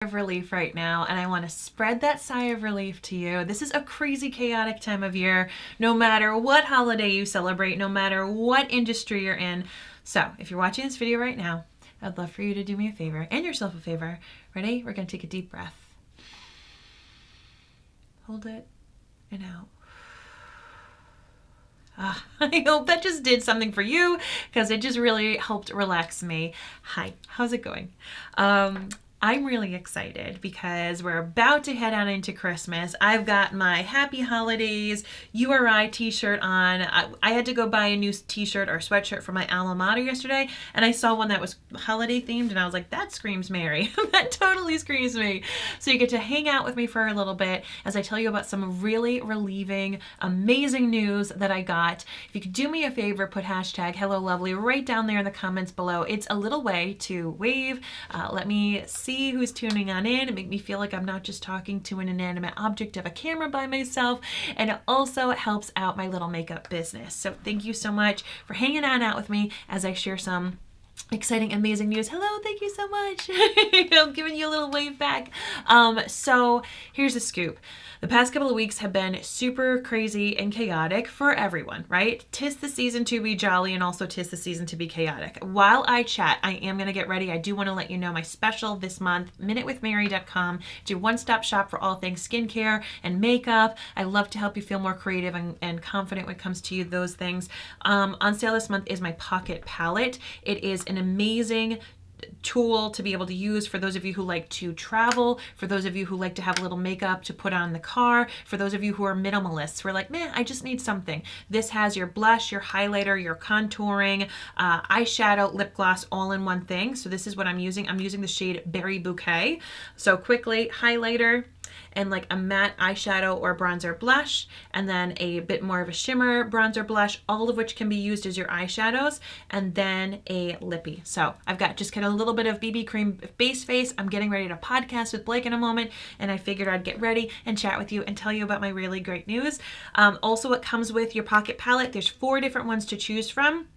Of relief right now, and I want to spread that sigh of relief to you. This is a crazy, chaotic time of year, no matter what holiday you celebrate, no matter what industry you're in. So if you're watching this video right now, I'd love for you to do me a favor and yourself a favor. Ready? We're going to take a deep breath. Hold it and out. I hope that just did something for you because it just really helped relax me. Hi, how's it going? I'm really excited because we're about to head on into Christmas. I've got my Happy Holidays URI t-shirt on. I had to go buy a new t-shirt or sweatshirt for my alma mater yesterday, and I saw one that was holiday themed, and I was like, that screams Mary. That totally screams me. So you get to hang out with me for a little bit as I tell you about some really relieving, amazing news that I got. If you could do me a favor, put hashtag Hello Lovely right down there in the comments below. It's a little way to wave. Let me see who's tuning on in and make me feel like I'm not just talking to an inanimate object of a camera by myself. And it also helps out my little makeup business. So thank you so much for hanging on out with me as I share some exciting, amazing news. Hello, thank you so much. I'm giving you a little wave back. So here's the scoop. The past couple of weeks have been super crazy and chaotic for everyone, right? 'Tis the season to be jolly, and also 'tis the season to be chaotic. While I chat, I am going to get ready. I do want to let you know my special this month, minutewithmary.com. It's your one-stop shop for all things skincare and makeup. I love to help you feel more creative and confident when it comes to those things. On sale this month is my Pocket Palette. It is an amazing tool to be able to use for those of you who like to travel, for those of you who like to have a little makeup to put on the car, for those of you who are minimalists, who are like, man, I just need something. This has your blush, your highlighter, your contouring, eyeshadow, lip gloss, all in one thing. So this is what I'm using. I'm using the shade Berry Bouquet. So quickly, highlighter, and like a matte eyeshadow or bronzer blush, and then a bit more of a shimmer bronzer blush, all of which can be used as your eyeshadows, and then a lippy. So I've got just kind of a little bit of BB cream base face. I'm getting ready to podcast with Blake in a moment, and I figured I'd get ready and chat with you and tell you about my really great news. Also, it comes with your Pocket Palette. There's 4 different ones to choose from.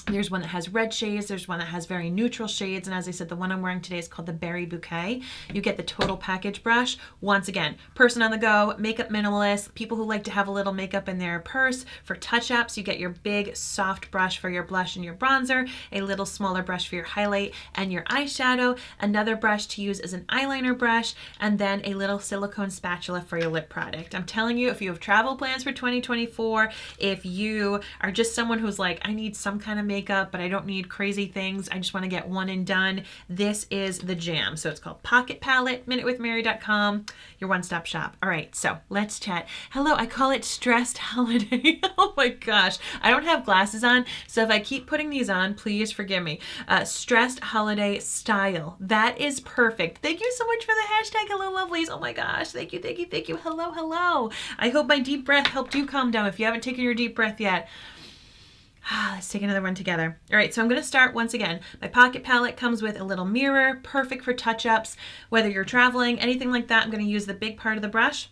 There's one that has red shades, there's one that has very neutral shades, and as I said, the one I'm wearing today is called the Berry Bouquet. You get the total package brush. Once again, person on the go, makeup minimalist, people who like to have a little makeup in their purse. For touch-ups, you get your big soft brush for your blush and your bronzer, a little smaller brush for your highlight and your eyeshadow, another brush to use as an eyeliner brush, and then a little silicone spatula for your lip product. I'm telling you, if you have travel plans for 2024, if you are just someone who's like, I need some kind of makeup, but I don't need crazy things, I just want to get one and done, this is the jam. So it's called Pocket Palette, minutewithmary.com, your one-stop shop. All right, so let's chat. Hello, I call it Stressed Holiday. Oh my gosh, I don't have glasses on, so if I keep putting these on, please forgive me. Stressed Holiday Style. That is perfect. Thank you so much for the hashtag Hello Lovelies. Oh my gosh, thank you, thank you, thank you. Hello, hello. I hope my deep breath helped you calm down if you haven't taken your deep breath yet. Let's take another one together. All right, so I'm going to start once again. My Pocket Palette comes with a little mirror, perfect for touch-ups, whether you're traveling, anything like that. I'm going to use the big part of the brush,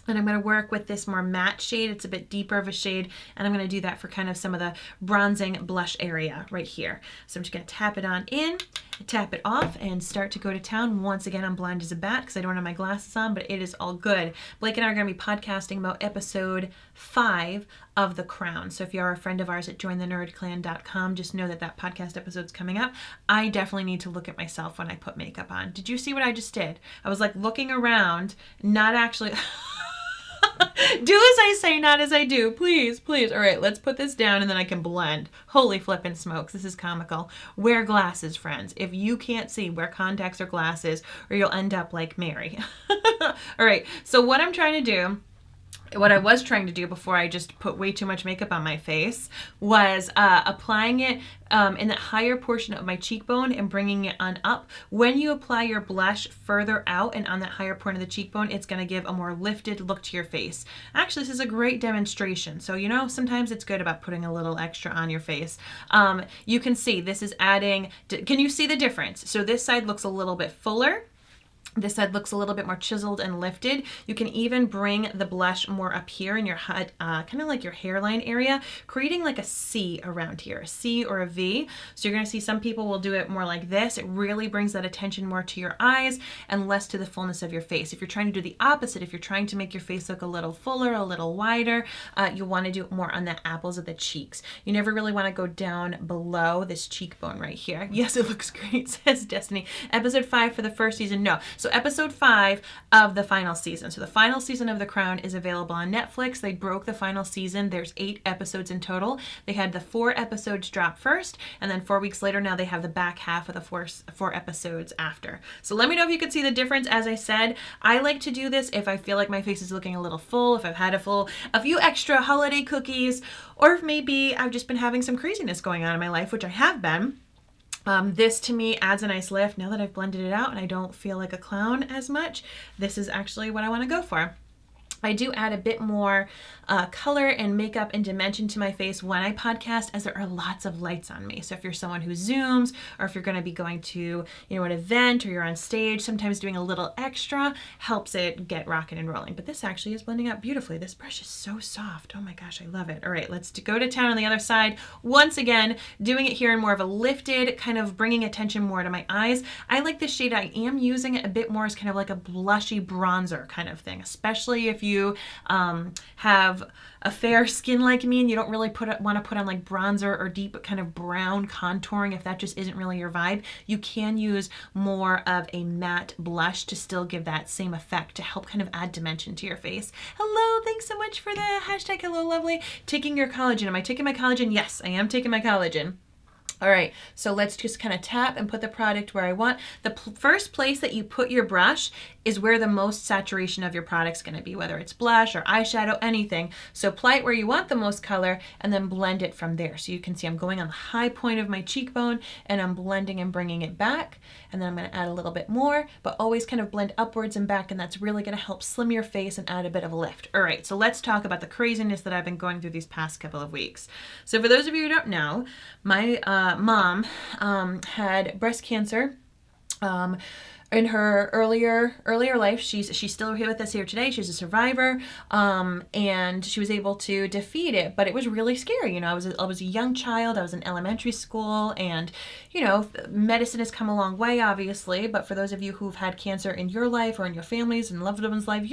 and I'm going to work with this more matte shade. It's a bit deeper of a shade, and I'm going to do that for kind of some of the bronzing blush area right here. So I'm just going to tap it on in, tap it off, and start to go to town. Once again, I'm blind as a bat because I don't have my glasses on, but it is all good. Blake and I are going to be podcasting about episode 5 of The Crown. So if you are a friend of ours at jointhenerdclan.com, just know that that podcast episode's coming up. I definitely need to look at myself when I put makeup on. Did you see what I just did? I was like looking around, not actually... Do as I say, not as I do. Please, please. All right, let's put this down and then I can blend. Holy flippin' smokes. This is comical. Wear glasses, friends. If you can't see, wear contacts or glasses or you'll end up like Mary. All right, so what I'm trying to do, what I was trying to do before I just put way too much makeup on my face was applying it in the higher portion of my cheekbone and bringing it on up. When you apply your blush further out and on that higher point of the cheekbone, it's going to give a more lifted look to your face. Actually, this is a great demonstration. So, you know, sometimes it's good about putting a little extra on your face. You can see this is adding, can you see the difference? So this side looks a little bit fuller. This side looks a little bit more chiseled and lifted. You can even bring the blush more up here in your head, kind of like your hairline area, creating like a C around here, a C or a V. So you're going to see some people will do it more like this. It really brings that attention more to your eyes and less to the fullness of your face. If you're trying to do the opposite, if you're trying to make your face look a little fuller, a little wider, you want to do it more on the apples of the cheeks. You never really want to go down below this cheekbone right here. Yes, it looks great, says Destiny. Episode 5 for the first season. No. So episode 5 of the final season. So the final season of The Crown is available on Netflix. They broke the final season. There's 8 episodes in total. They had the 4 episodes drop first, and then 4 weeks later, now they have the back half of the four episodes after. So let me know if you could see the difference. As I said, I like to do this if I feel like my face is looking a little full, if I've had a few extra holiday cookies, or if maybe I've just been having some craziness going on in my life, which I have been. This to me adds a nice lift. Now that I've blended it out and I don't feel like a clown as much, this is actually what I want to go for. I do add a bit more color and makeup and dimension to my face when I podcast, as there are lots of lights on me. So if you're someone who Zooms, or if you're going to be going to, an event, or you're on stage, sometimes doing a little extra helps it get rocking and rolling. But this actually is blending out beautifully. This brush is so soft. Oh my gosh, I love it. All right, let's go to town on the other side. Once again, doing it here in more of a lifted, kind of bringing attention more to my eyes. I like this shade. I am using it a bit more as kind of like a blushy bronzer kind of thing, especially if you have a fair skin like me and you don't really want to put on like bronzer or deep kind of brown contouring. If that just isn't really your vibe, you can use more of a matte blush to still give that same effect, to help kind of add dimension to your face. Hello, thanks so much for the hashtag hello lovely. Taking your collagen. Am I taking my collagen? Yes, I am taking my collagen. All right, so let's just kind of tap and put the product where I want. The first place that you put your brush is where the most saturation of your product's going to be, whether it's blush or eyeshadow, anything. So apply it where you want the most color and then blend it from there. So you can see I'm going on the high point of my cheekbone and I'm blending and bringing it back. And then I'm going to add a little bit more, but always kind of blend upwards and back, and that's really going to help slim your face and add a bit of a lift. All right, so let's talk about the craziness that I've been going through these past couple of weeks. So for those of you who don't know, my mom had breast cancer in her earlier life. She's still here with us here today. She's a survivor, and she was able to defeat it, but it was really scary. I was a young child. I was in elementary school, and medicine has come a long way, obviously. But for those of you who've had cancer in your life or in your family's and loved ones' life,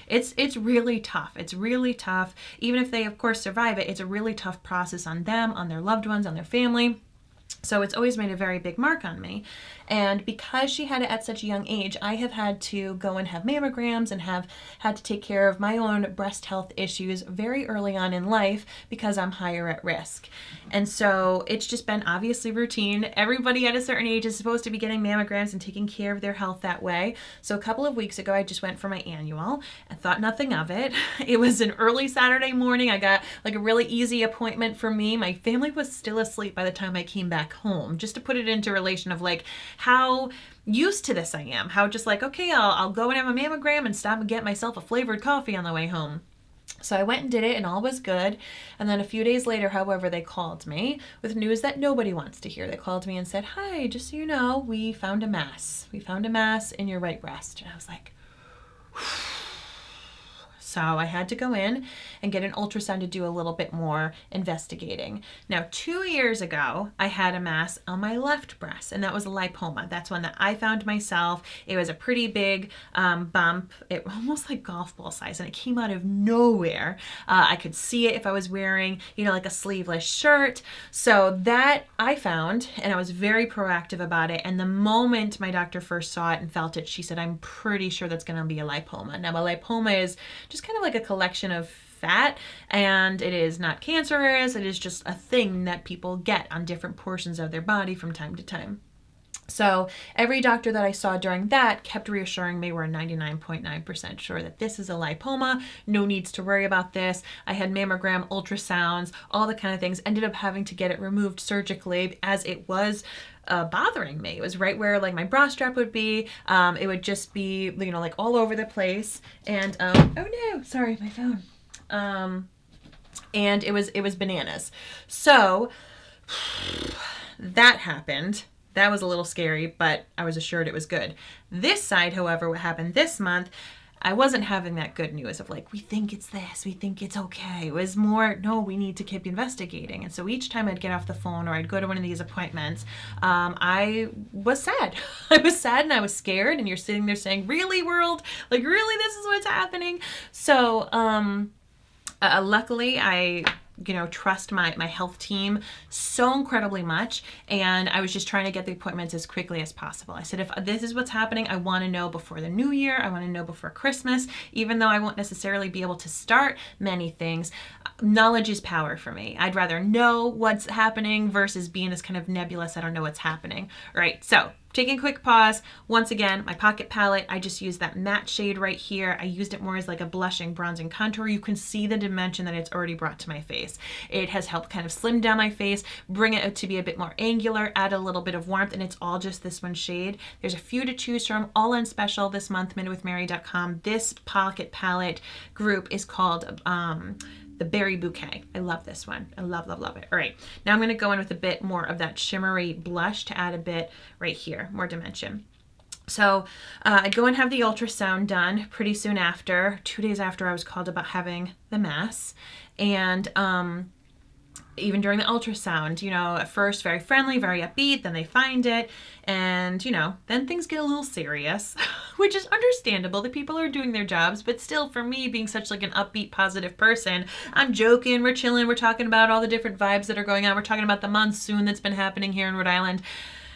it's really tough. It's really tough. Even if they, of course, survive it, it's a really tough process on them, on their loved ones, on their family. So it's always made a very big mark on me. And because she had it at such a young age, I have had to go and have mammograms and have had to take care of my own breast health issues very early on in life because I'm higher at risk. And so it's just been obviously routine. Everybody at a certain age is supposed to be getting mammograms and taking care of their health that way. So a couple of weeks ago, I just went for my annual and thought nothing of it. It was an early Saturday morning. I got like a really easy appointment for me. My family was still asleep by the time I came back home, just to put it into relation of like how used to this I am, how just like, okay, I'll go and have a mammogram and stop and get myself a flavored coffee on the way home. So I went and did it and all was good. And then a few days later, however, they called me with news that nobody wants to hear. They called me and said, hi, just so you know, we found a mass. We found a mass in your right breast. And I was like, so I had to go in and get an ultrasound to do a little bit more investigating. Now, 2 years ago, I had a mass on my left breast, and that was a lipoma. That's one that I found myself. It was a pretty big bump. It almost like golf ball size, and it came out of nowhere. I could see it if I was wearing, like a sleeveless shirt. So that I found, and I was very proactive about it. And the moment my doctor first saw it and felt it, she said, I'm pretty sure that's going to be a lipoma. Now, a lipoma is just kind of like a collection of fat, and it is not cancerous. It is just a thing that people get on different portions of their body from time to time. So every doctor that I saw during that kept reassuring me we're 99.9% sure that this is a lipoma. No needs to worry about this. I had mammogram, ultrasounds, all the kind of things. Ended up having to get it removed surgically as it was bothering me. It was right where like my bra strap would be. It would just be, like all over the place. And oh no, sorry, my phone. And it was bananas. So that happened. that was a little scary, but I was assured it was good. This side, however, what happened this month, I wasn't having that good news of like, we think it's this, we think it's okay. It was more, no, we need to keep investigating. And so each time I'd get off the phone or I'd go to one of these appointments, I was sad. I was sad and I was scared. And you're sitting there saying, really, world? Like, really, this is what's happening? So luckily, I trust my health team so incredibly much. And I was just trying to get the appointments as quickly as possible. I said, if this is what's happening, I want to know before the new year. I want to know before Christmas, even though I won't necessarily be able to start many things. Knowledge is power for me. I'd rather know what's happening versus being this kind of nebulous, I don't know what's happening. All right. So taking a quick pause. Once again, my Pocket Palette, I just used that matte shade right here. I used it more as like a blushing, bronzing contour. You can see the dimension that it's already brought to my face. It has helped kind of slim down my face, bring it to be a bit more angular, add a little bit of warmth, and it's all just this one shade. There's a few to choose from, all on special this month, MinutewithMary.com. This Pocket Palette group is called the Berry Bouquet. I love this one. I love, love, love it. All right. Now I'm going to go in with a bit more of that shimmery blush to add a bit right here, more dimension. So I go and have the ultrasound done pretty soon after, 2 days after I was called about having the mass. And even during the ultrasound, at first very friendly, very upbeat, then they find it, and, then things get a little serious, which is understandable. The people are doing their jobs, but still, for me, being such like an upbeat, positive person, I'm joking, we're chilling, we're talking about all the different vibes that are going on, we're talking about the monsoon that's been happening here in Rhode Island.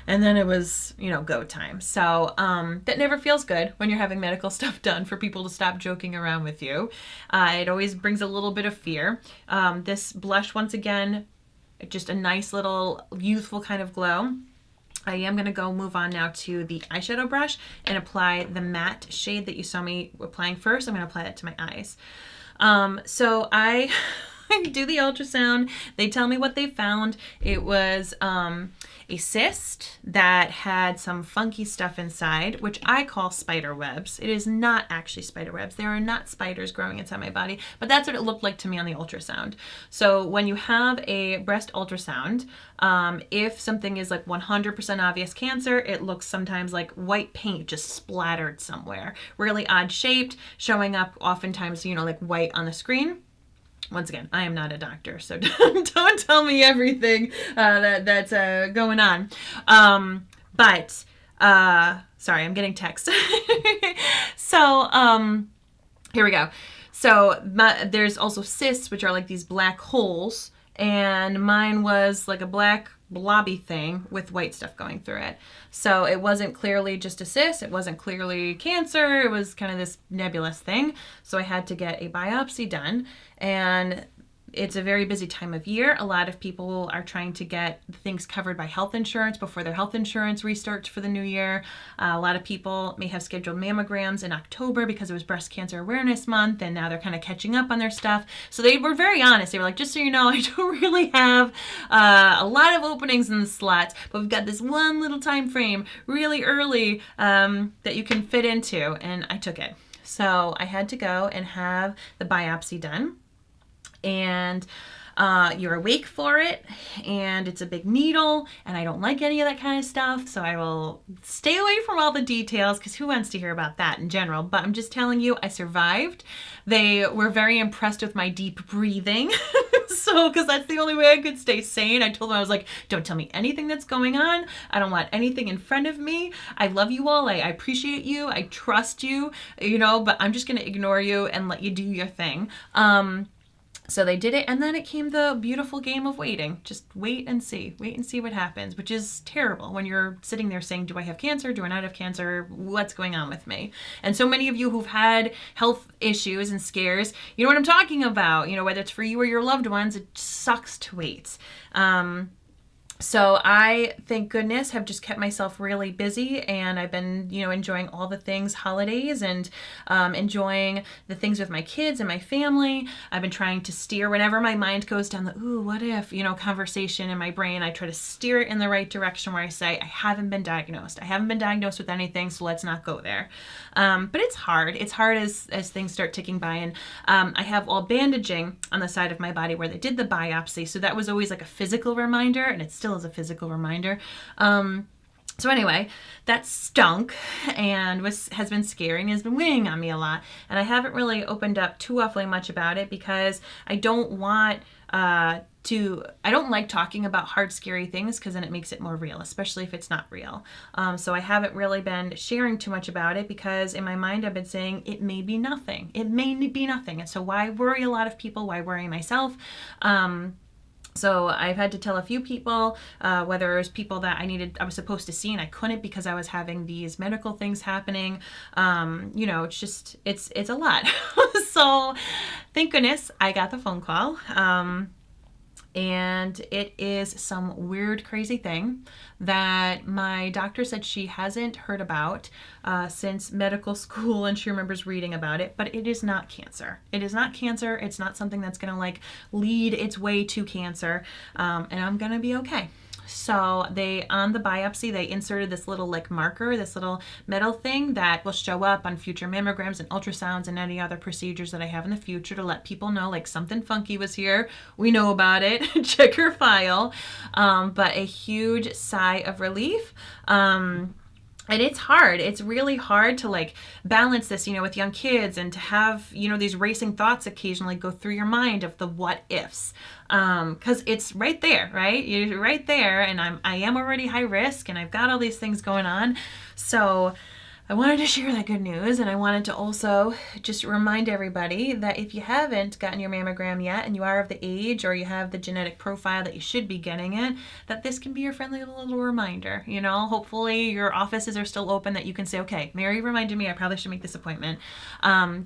And then it was, go time. So that never feels good when you're having medical stuff done for people to stop joking around with you. It always brings a little bit of fear. This blush, once again, just a nice little youthful kind of glow. I am going to move on now to the eyeshadow brush and apply the matte shade that you saw me applying first. I'm going to apply that to my eyes. So I do the ultrasound. They tell me what they found. It was a cyst that had some funky stuff inside, which I call spider webs. It is not actually spider webs. There are not spiders growing inside my body, but that's what it looked like to me on the ultrasound. So when you have a breast ultrasound, if something is like 100% obvious cancer, it looks sometimes like white paint just splattered somewhere. Really odd shaped, showing up oftentimes, like white on the screen. Once again, I am not a doctor, so don't tell me everything that's going on. Sorry, I'm getting text. So here we go. So there's also cysts, which are like these black holes, and mine was like a black blobby thing with white stuff going through it. So it wasn't clearly just a cyst. It wasn't clearly cancer. It was kind of this nebulous thing. So I had to get a biopsy done, and it's a very busy time of year. A lot of people are trying to get things covered by health insurance before their health insurance restarts for the new year. A lot of people may have scheduled mammograms in October because it was Breast Cancer Awareness Month, and now they're kind of catching up on their stuff. So they were very honest. They were like, just so you know, I don't really have a lot of openings in the slots, but we've got this one little time frame really early that you can fit into, and I took it. So I had to go and have the biopsy done. And you're awake for it, and it's a big needle, and I don't like any of that kind of stuff, so I will stay away from all the details, because who wants to hear about that in general? But I'm just telling you, I survived. They were very impressed with my deep breathing, because that's the only way I could stay sane. I told them, I was like, don't tell me anything that's going on. I don't want anything in front of me. I love you all. I appreciate you. I trust you, but I'm just going to ignore you and let you do your thing. So they did it, and then it came the beautiful game of waiting. Just wait and see what happens, which is terrible when you're sitting there saying, do I have cancer? Do I not have cancer? What's going on with me? And so many of you who've had health issues and scares, you know what I'm talking about. Whether it's for you or your loved ones, it sucks to wait. So I, thank goodness, have just kept myself really busy, and I've been, enjoying all the things holidays, and enjoying the things with my kids and my family. I've been trying to steer whenever my mind goes down the, ooh, what if, conversation in my brain. I try to steer it in the right direction where I say, I haven't been diagnosed. I haven't been diagnosed with anything, so let's not go there. But it's hard. It's hard as things start ticking by, and I have all bandaging on the side of my body where they did the biopsy, so that was always like a physical reminder, and it's still is a physical reminder. So anyway, that stunk and has been scary and has been weighing on me a lot. And I haven't really opened up too awfully much about it because I don't want I don't like talking about hard, scary things because then it makes it more real, especially if it's not real. So I haven't really been sharing too much about it because in my mind I've been saying it may be nothing. It may be nothing. And so why worry a lot of people? Why worry myself? So I've had to tell a few people, whether it was people that I was supposed to see and I couldn't because I was having these medical things happening. It's a lot. So thank goodness I got the phone call. And it is some weird, crazy thing that my doctor said she hasn't heard about since medical school, and she remembers reading about it, but it is not cancer. It is not cancer. It's not something that's going to lead its way to cancer, and I'm going to be okay. So on the biopsy, they inserted this little marker, this little metal thing that will show up on future mammograms and ultrasounds and any other procedures that I have in the future to let people know something funky was here. We know about it. Check your file. But a huge sigh of relief. And it's hard. It's really hard to balance this, with young kids and to have, these racing thoughts occasionally go through your mind of the what ifs. Cause it's right there, right? You're right there. And I am already high risk and I've got all these things going on. So I wanted to share that good news, and I wanted to also just remind everybody that if you haven't gotten your mammogram yet and you are of the age or you have the genetic profile that you should be getting it, that this can be your friendly little reminder. Hopefully your offices are still open that you can say, okay, Mary reminded me I probably should make this appointment,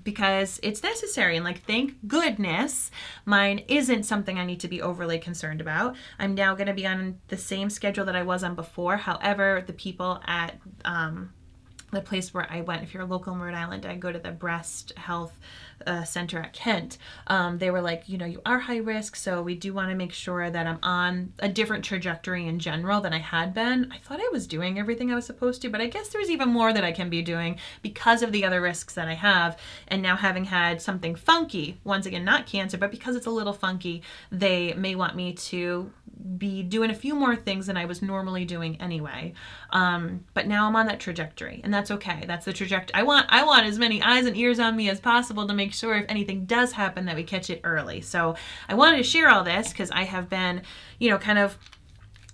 because it's necessary. And thank goodness mine isn't something I need to be overly concerned about. I'm now going to be on the same schedule that I was on before. However, the people at the place where I went, if you're local in Rhode Island, I go to the breast health center at Kent. They were like, you are high risk, so we do want to make sure that I'm on a different trajectory in general than I had been. I thought I was doing everything I was supposed to, but I guess there's even more that I can be doing because of the other risks that I have. And now having had something funky, once again, not cancer, but because it's a little funky, they may want me to be doing a few more things than I was normally doing anyway. But now I'm on that trajectory, and that's okay. That's the trajectory. I want as many eyes and ears on me as possible to make sure if anything does happen that we catch it early. So I wanted to share all this because I have been, kind of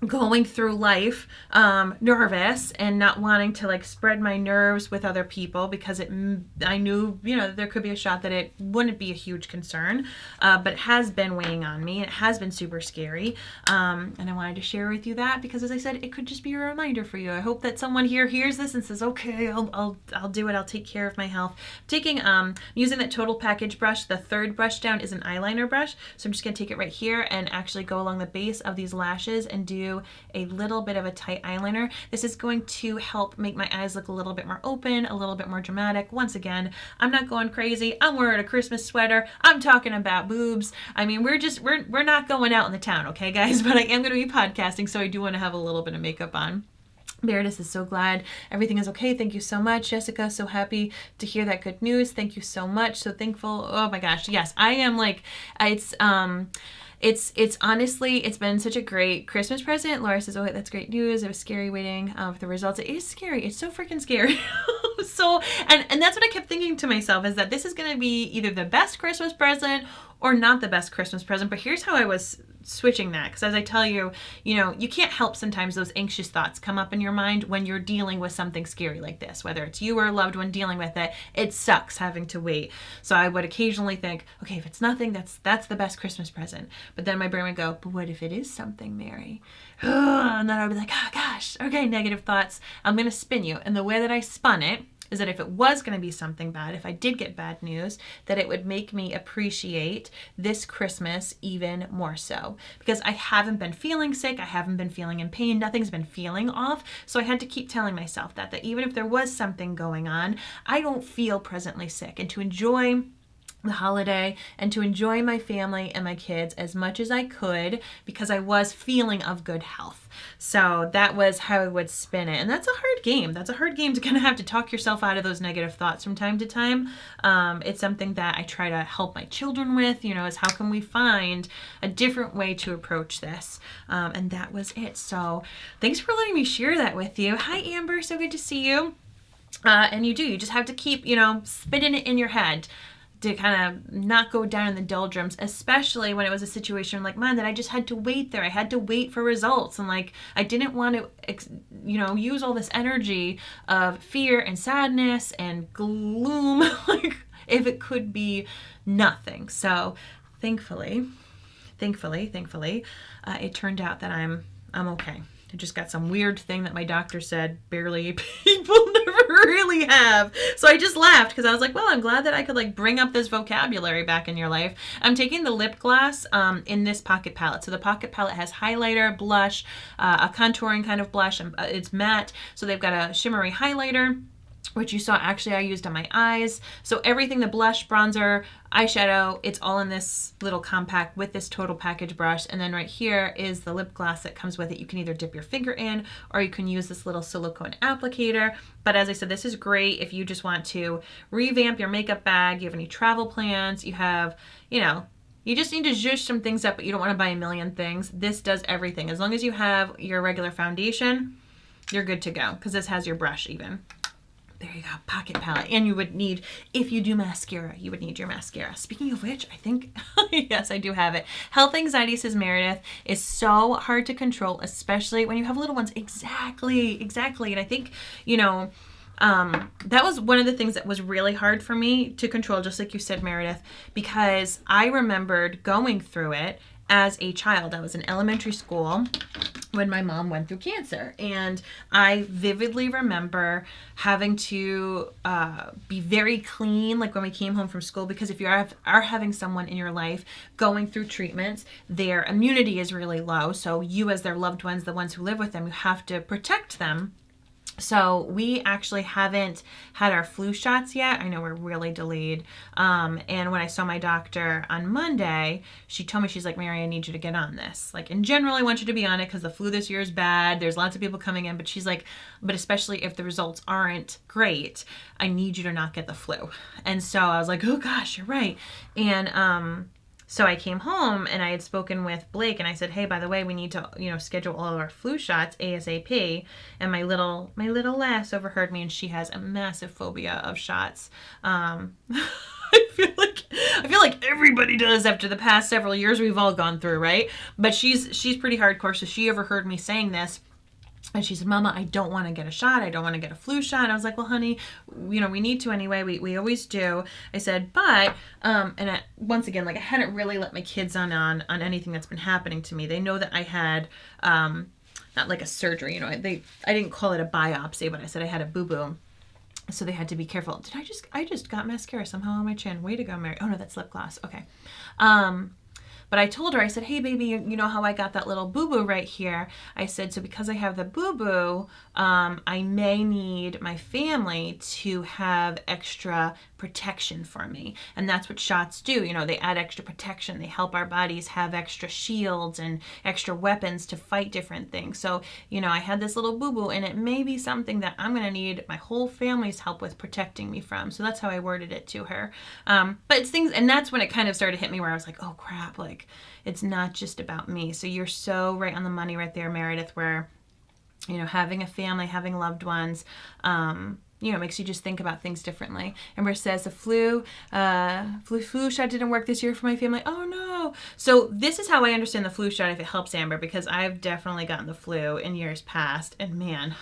going through life nervous and not wanting to spread my nerves with other people because I knew that there could be a shot that it wouldn't be a huge concern, but it has been weighing on me and it has been super scary, and I wanted to share with you that because, as I said, it could just be a reminder for you. I hope that someone here hears this and says, okay, I'll do it. I'll take care of my health. Using that Total Package brush. The third brush down is an eyeliner brush, so I'm just going to take it right here and actually go along the base of these lashes and do a little bit of a tight eyeliner. This is going to help make my eyes look a little bit more open, a little bit more dramatic. Once again, I'm not going crazy. I'm wearing a Christmas sweater. I'm talking about boobs. I mean, we're not going out in the town, okay, guys? But I am going to be podcasting, so I do want to have a little bit of makeup on. Meredith is so glad everything is okay. Thank you so much. Jessica, so happy to hear that good news. Thank you so much. So thankful. Oh my gosh. Yes, I am it's honestly, it's been such a great Christmas present. Laura says, oh, that's great news. It was scary waiting for the results. It is scary. It's so freaking scary. And that's what I kept thinking to myself, is that this is going to be either the best Christmas present or not the best Christmas present. But here's how I was switching that, because as I tell you, you can't help sometimes those anxious thoughts come up in your mind when you're dealing with something scary like this, whether it's you or a loved one dealing with it. It sucks having to wait. So I would occasionally think, okay, if it's nothing, that's the best Christmas present. But then my brain would go, but what if it is something, Mary? And then I'd be like, oh gosh, okay, negative thoughts. I'm going to spin you. And the way that I spun it is that if it was going to be something bad, if I did get bad news, that it would make me appreciate this Christmas even more so. Because I haven't been feeling sick, I haven't been feeling in pain, nothing's been feeling off. So I had to keep telling myself that even if there was something going on, I don't feel presently sick. And to enjoy the holiday and to enjoy my family and my kids as much as I could because I was feeling of good health. So that was how I would spin it. And that's a hard game. That's a hard game to kind of have to talk yourself out of those negative thoughts from time to time. It's something that I try to help my children with, is how can we find a different way to approach this? And that was it. So thanks for letting me share that with you. Hi, Amber. So good to see you. And you just have to keep, spinning it in your head to kind of not go down in the doldrums, especially when it was a situation like mine that I just had to wait there. I had to wait for results. And I didn't want to, use all this energy of fear and sadness and gloom, if it could be nothing. So thankfully, it turned out that I'm okay. I just got some weird thing that my doctor said barely people never really have. So I just laughed because I was like, well, I'm glad that I could bring up this vocabulary back in your life. I'm taking the lip gloss in this Pocket Palette. So the Pocket Palette has highlighter, blush, a contouring kind of blush. It's matte. So they've got a shimmery highlighter, which you saw actually I used on my eyes. So everything, the blush, bronzer, eyeshadow, it's all in this little compact with this total package brush. And then right here is the lip gloss that comes with it. You can either dip your finger in or you can use this little silicone applicator. But as I said, this is great if you just want to revamp your makeup bag, you have any travel plans, you have, you just need to zhuzh some things up, but you don't want to buy a million things. This does everything. As long as you have your regular foundation, you're good to go because this has your brush even. There you go, Pocket Palette. And you would need, if you do mascara, you would need your mascara. Speaking of which, I think, yes, I do have it. Health anxiety, says Meredith, is so hard to control, especially when you have little ones. Exactly. And I think, that was one of the things that was really hard for me to control, just like you said, Meredith, because I remembered going through it as a child. I was in elementary school when my mom went through cancer. And I vividly remember having to be very clean, when we came home from school, because if you are having someone in your life going through treatments, their immunity is really low. So you, as their loved ones, the ones who live with them, you have to protect them. So we actually haven't had our flu shots yet. I know we're really delayed. And when I saw my doctor on Monday, she told me, she's like, Mary, I need you to get on this. In general, I want you to be on it because the flu this year is bad. There's lots of people coming in, but she's like, but especially if the results aren't great, I need you to not get the flu. And so I was like, oh gosh, you're right. And, so I came home and I had spoken with Blake and I said, hey, by the way, we need to, schedule all of our flu shots ASAP. And my little lass overheard me and she has a massive phobia of shots. I feel like everybody does after the past several years we've all gone through, right? But she's pretty hardcore. So she overheard me saying this. And she said, Mama, I don't want to get a shot. I don't want to get a flu shot. And I was like, well, honey, we need to anyway. We always do. I said, but, once again, I hadn't really let my kids on anything that's been happening to me. They know that I had, not like a surgery, I didn't call it a biopsy, but I said I had a boo-boo. So they had to be careful. I just got mascara somehow on my chin. Way to go, Mary. Oh no, that's lip gloss. Okay. But I told her, I said, hey, baby, you know how I got that little boo-boo right here? I said, so because I have the boo-boo, I may need my family to have extra protection for me. And that's what shots do. They add extra protection. They help our bodies have extra shields and extra weapons to fight different things. So, I had this little boo-boo and it may be something that I'm going to need my whole family's help with protecting me from. So that's how I worded it to her. But it's things, and that's when it kind of started to hit me where I was like, oh crap, it's not just about me. So you're so right on the money right there, Meredith, where, having a family, having loved ones, makes you just think about things differently. Amber says the flu shot didn't work this year for my family. Oh no. So this is how I understand the flu shot, if it helps, Amber, because I've definitely gotten the flu in years past, and man,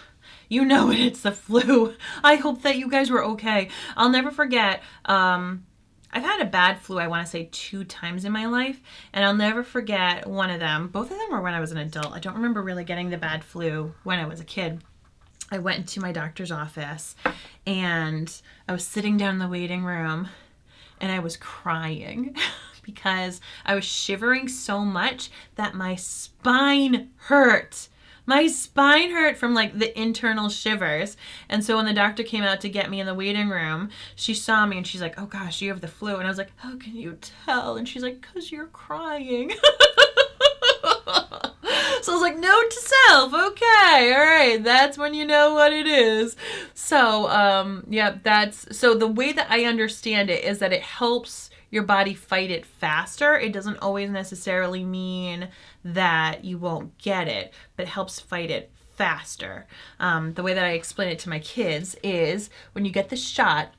it's the flu. I hope that you guys were okay. I'll never forget, I've had a bad flu, I want to say 2 times in my life, and I'll never forget one of them. Both of them were when I was an adult. I don't remember really getting the bad flu when I was a kid. I went into my doctor's office and I was sitting down in the waiting room and I was crying because I was shivering so much that my spine hurt. My spine hurt from like the internal shivers. And so when the doctor came out to get me in the waiting room, she saw me and she's like, oh gosh, you have the flu. And I was like, how can you tell? And she's like, because you're crying. So I was like, note to self. Okay, all right, that's when you know what it is. So, so the way that I understand it is that it helps your body fight it faster. It doesn't always necessarily mean that you won't get it, but it helps fight it faster. The way that I explain it to my kids is when you get the shot,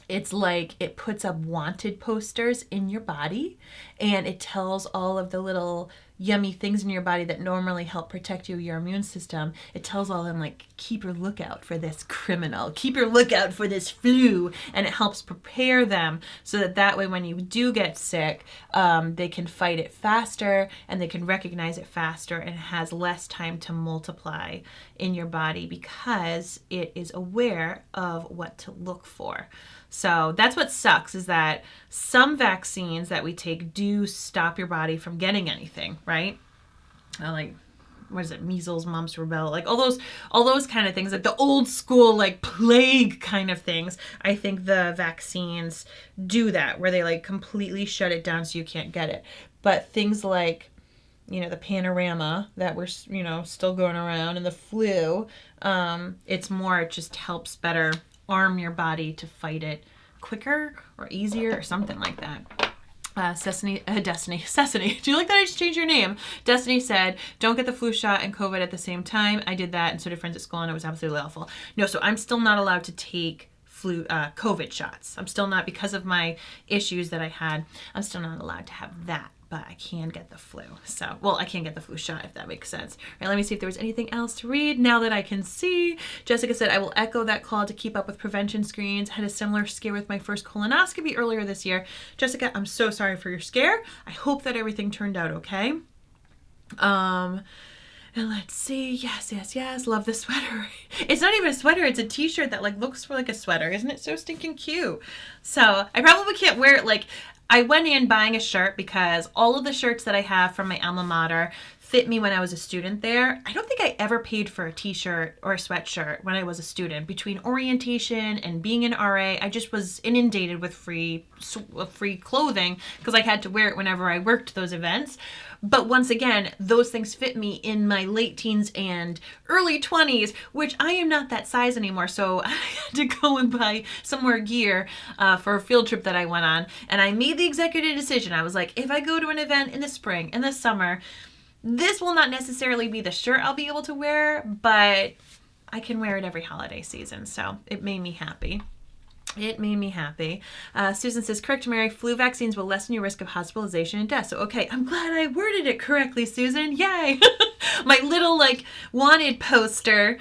it's like it puts up wanted posters in your body, and it tells all of the little yummy things in your body that normally help protect you, your immune system. It tells all of them, like, keep your lookout for this criminal, keep your lookout for this flu, and it helps prepare them so that way when you do get sick, they can fight it faster and they can recognize it faster, and it has less time to multiply in your body because it is aware of what to look for. So that's what sucks, is that some vaccines that we take do stop your body from getting anything, right? Like, what is it? Measles, mumps, rubella, like all those kind of things, like the old school, like plague kind of things. I think the vaccines do that, where they like completely shut it down so you can't get it. But things like, the panorama that we're, still going around, and the flu, it's more, it just helps better arm your body to fight it quicker or easier or something like that. Destiny. Do you like that I just changed your name? Destiny said, don't get the flu shot and COVID at the same time. I did that, and so did friends at school, and it was absolutely awful. No, so I'm still not allowed to take COVID shots. I'm still not, because of my issues that I had, I'm still not allowed to have that. But I can get the flu. I can't get the flu shot, if that makes sense. All right, let me see if there was anything else to read now that I can see. Jessica said, I will echo that call to keep up with prevention screens. Had a similar scare with my first colonoscopy earlier this year. Jessica, I'm so sorry for your scare. I hope that everything turned out okay. And let's see. Yes. Love the sweater. It's not even a sweater. It's a t-shirt that like looks like a sweater. Isn't it so stinking cute? So I probably can't wear it. Like, I went in buying a shirt because all of the shirts that I have from my alma mater fit me when I was a student there. I don't think I ever paid for a t-shirt or a sweatshirt when I was a student. Between orientation and being an RA, I just was inundated with free clothing because I had to wear it whenever I worked those events. But once again, those things fit me in my late teens and early 20s, which I am not that size anymore. So I had to go and buy some more gear for a field trip that I went on. And I made the executive decision. I was like, if I go to an event in the spring, in the summer, this will not necessarily be the shirt I'll be able to wear, but I can wear it every holiday season. So it made me happy. Susan says, correct, Mary, flu vaccines will lessen your risk of hospitalization and death. So, okay, I'm glad I worded it correctly, Susan. Yay. My little, wanted poster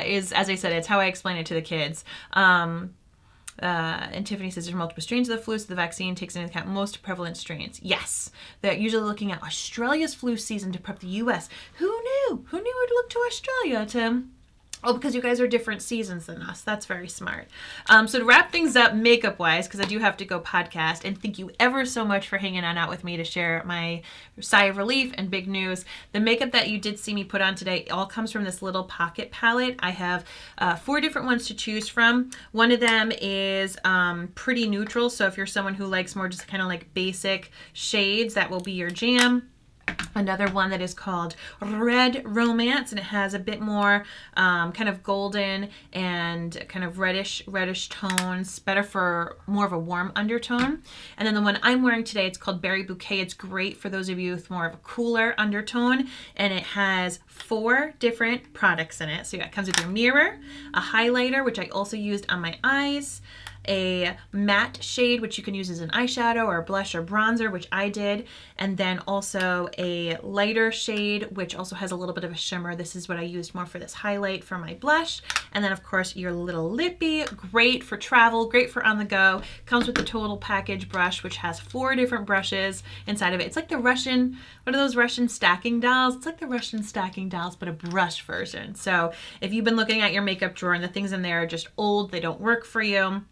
is, as I said, it's how I explain it to the kids. And Tiffany says there's multiple strains of the flu, so the vaccine takes into account most prevalent strains. Yes, they're usually looking at Australia's flu season to prep the U.S. Who knew? Who knew we'd look to Australia to... Oh, because you guys are different seasons than us. That's very smart. So to wrap things up makeup-wise, because I do have to go podcast, and thank you ever so much for hanging on out with me to share my sigh of relief and big news. The makeup that you did see me put on today all comes from this little pocket palette. I have 4 different ones to choose from. One of them is pretty neutral, so if you're someone who likes more just kind of like basic shades, that will be your jam. Another one that is called Red Romance, and it has a bit more kind of golden and kind of reddish tones, better for more of a warm undertone. And then the one I'm wearing today, it's called Berry Bouquet. It's great for those of you with more of a cooler undertone, and it has 4 different products in it. So it comes with your mirror, a highlighter, which I also used on my eyes, a matte shade, which you can use as an eyeshadow or a blush or bronzer, which I did, and then also a lighter shade, which also has a little bit of a shimmer. This is what I used more for this highlight for my blush. And then, of course, your little lippy, great for travel, great for on the go. Comes with the total package brush, which has 4 different brushes inside of it. It's like the Russian, what are those Russian stacking dolls? It's like the Russian stacking dolls, but a brush version. So if you've been looking at your makeup drawer and the things in there are just old, they don't work for you,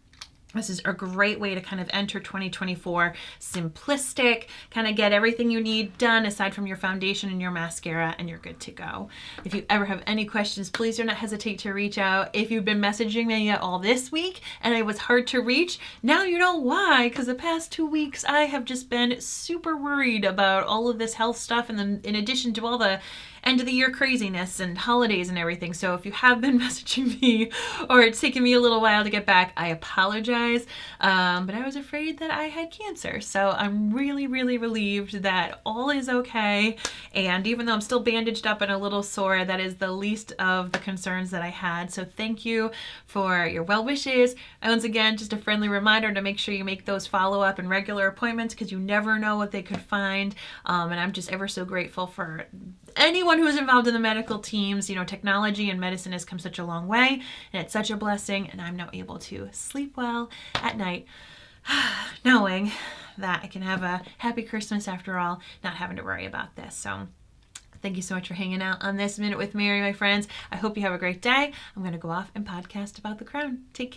This is a great way to kind of enter 2024 simplistic, kind of get everything you need done aside from your foundation and your mascara, and you're good to go. If you ever have any questions, please do not hesitate to reach out. If you've been messaging me all this week and I was hard to reach, now you know why, because the past 2 weeks I have just been super worried about all of this health stuff, and then in addition to all the end of the year craziness and holidays and everything. So if you have been messaging me or it's taken me a little while to get back, I apologize. But I was afraid that I had cancer. So I'm really, really relieved that all is okay. And even though I'm still bandaged up and a little sore, that is the least of the concerns that I had. So thank you for your well wishes. And once again, just a friendly reminder to make sure you make those follow-up and regular appointments, because you never know what they could find. And I'm just ever so grateful for anyone who's involved in the medical teams. You know, technology and medicine has come such a long way, and it's such a blessing, and I'm now able to sleep well at night knowing that I can have a happy Christmas after all, not having to worry about this. So thank you so much for hanging out on this Minute with Mary, my friends. I hope you have a great day. I'm going to go off and podcast about the crown. Take care.